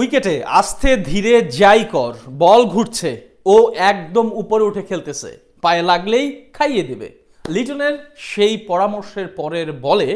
উইকেটে আস্তে ধীরে যাই কর, বল ঘুরছে, ও একদম উপরে উঠে খেলতেছে, পায়ে লাগলেই খাইয়ে দেবে। লিটনের সেই পরামর্শের পরের বলে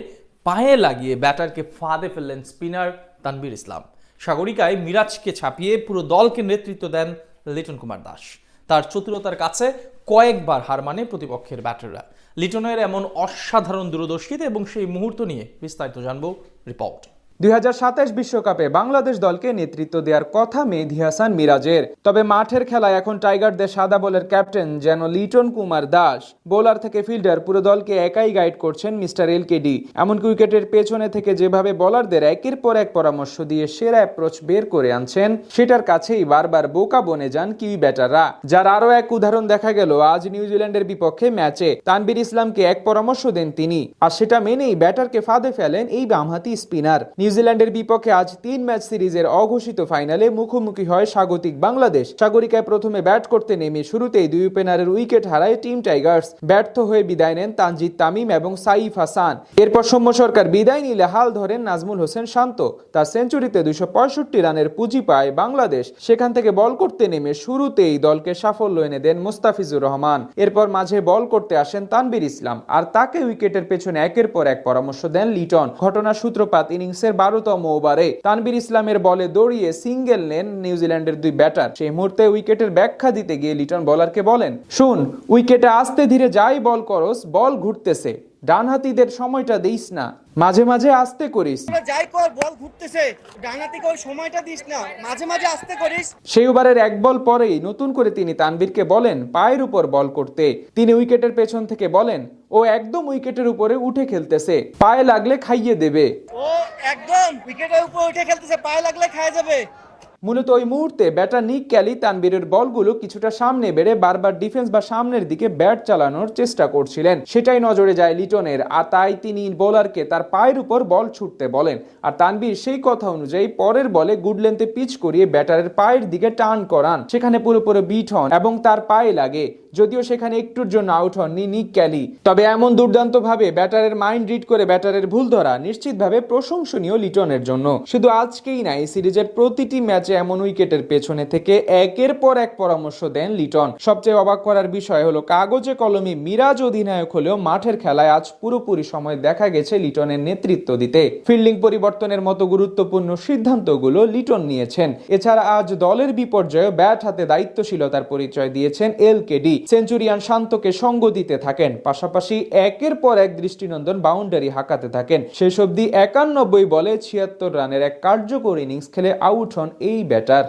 পায়ে লাগিয়ে ব্যাটারকে ফাঁদে ফেললেন স্পিনার তানভীর ইসলাম। সাগরিকায় মিরাজকে ছাপিয়ে পুরো দলকে নেতৃত্ব দেন লিটন কুমার দাস। তার চতুরতার কাছে কয়েকবার হার মানে প্রতিপক্ষের ব্যাটাররা। লিটনের এমন অসাধারণ দূরদর্শিতা এবং সেই মুহূর্ত নিয়ে বিস্তারিত জানবো রিপোর্ট। 2027 বিশ্বকাপে বাংলাদেশ দলকে নেতৃত্ব দেওয়ার কথা মেহেদী হাসান মিরাজের। তবে মাঠের খেলায় এখন টাইগারদের সাদা বলের ক্যাপ্টেন যেন লিটন কুমার দাস। বোলার থেকে ফিল্ডার পুরো দলকে একাই গাইড করছেন মিস্টার এলকেডি। এমনকি উইকেটের পেছনে থেকে যেভাবে বোলারদের একের পর এক পরামর্শ দিয়ে সেরা অ্যাপ্রোচ বের করে আনছেন, সেটার কাছেই বারবার বোকা বনে যান কিউই ব্যাটাররা। যার আরও এক উদাহরণ দেখা গেল আজ নিউজিল্যান্ডের বিপক্ষে ম্যাচে। তানভীর ইসলামকে এক পরামর্শ দেন তিনি, আর সেটা মেনেই ব্যাটারকে ফাঁদে ফেলেন এই বামহাতি স্পিনার। নিউজিল্যান্ডের বিপক্ষে আজ 3 ম্যাচ সিরিজের অঘোষিত ফাইনালে মুখোমুখি হয় স্বাগতিক বাংলাদেশ। সাগরিকায় প্রথমে ব্যাট করতে নেমে শুরুতেই দুই ওপেনারের উইকেট হারায় টিম টাইগার্স। ব্যর্থ হয়ে বিদায় নেন তানজিদ তামিম এবং সাইফ হাসান। এরপর সৌম্য সরকার বিদায় নিলে হাল ধরেন নাজমুল হোসেন শান্ত। তার সেঞ্চুরিতে 265 রানের পুঁজি পায় বাংলাদেশ। সেখান থেকে বল করতে নেমে শুরুতেই দলকে সাফল্য এনে দেন মুস্তাফিজুর রহমান। এরপর মাঝে বল করতে আসেন তানভীর ইসলাম, আর তাকে উইকেটের পেছনে একের পর এক পরামর্শ দেন লিটন। ঘটনার সূত্রপাত ইনিংসের 12তম ওভারে তানভীর ইসলামের বলে দৌড়িয়ে সিঙ্গেল নেন নিউজিল্যান্ডের দুই ব্যাটার। সেই মুহূর্তে উইকেটের ব্যাখ্যা দিতে গিয়ে লিটন বলারকে বলেন, শুন, উইকেটে আস্তে ধীরে যাই বল করস, বল ঘুরতেছে, ডানহাতিদের সময়টা দিস না, মাঝে মাঝে আস্তে করিস। যাই কর, বল ঘুরতেছে, ডানহাতি কর, সময়টা দিস না, মাঝে মাঝে আস্তে করিস। সেই ওভারের এক বল পরেই নতুন করে তিনি তানভীরকে বলেন পায়ের উপর বল করতে। তিনি উইকেটের পেছন থেকে বলেন, ও একদম উইকেটের উপরে উঠে খেলতেছে, পায়ে লাগলে খাইয়ে দেবে। ও একদম উইকেটের উপর উঠে খেলতেছে, পায়ে লাগলে খাইয়ে যাবে। মূলত ওই মুহূর্তে ব্যাটার নিক ক্যালি তানভীরের বলগুলো কিছুটা সামনে বেড়ে বারবার ডিফেন্স বা সামনের দিকে ব্যাট চালানোর চেষ্টা করছিলেন। সেটাই নজরে যায় লিটনের, আর তাই তিনি বোলারকে তার পায়ের উপর বল ছুটতে বলেন। আর তানভীর সেই কথা অনুযায়ী পরের বলে গুড লেন্থে পিচ করিয়ে ব্যাটারের পায়ের দিকে টার্ন করান। সেখানে পুরোপুরি বিট হন এবং তার পায়ে লাগে, যদিও সেখানে একটুর জন্য আউট হননি নিক ক্যালি। তবে এমন দুর্দান্ত ভাবে ব্যাটারের মাইন্ড রিড করে ব্যাটারের ভুল ধরা নিশ্চিতভাবে প্রশংসনীয় লিটনের জন্য। শুধু আজকেই না, এই সিরিজের প্রতিটি ম্যাচে এমন উইকেটের পেছনে থেকে একের পর এক পরামর্শ দেন লিটন। সবচেয়ে অবাক করার বিষয় হলো কাগজে কলমে মিরাজ অধিনায়ক হলেও মাঠের খেলায় আজ পুরোপুরি সময় দেখা গেছে লিটনের নেতৃত্ব দিতে। ফিল্ডিং পরিবর্তনের মতো গুরুত্বপূর্ণ সিদ্ধান্তগুলো লিটন নিয়েছেন। এছাড়া আজ দলের বিপর্যয়ে ব্যাট হাতে দায়িত্বশীলতার পরিচয় দিয়েছেন এলকেডি। সেঞ্চুরিয়ান শান্তকে সঙ্গ দিতে থাকেন, পাশাপাশি একের পর এক দৃষ্টিনন্দন বাউন্ডারি হাঁকাতে থাকেন। শেষ অবধি 91 বলে 76 রানের এক কার্যকর ইনিংস খেলে আউট হন এই ব্যাটার।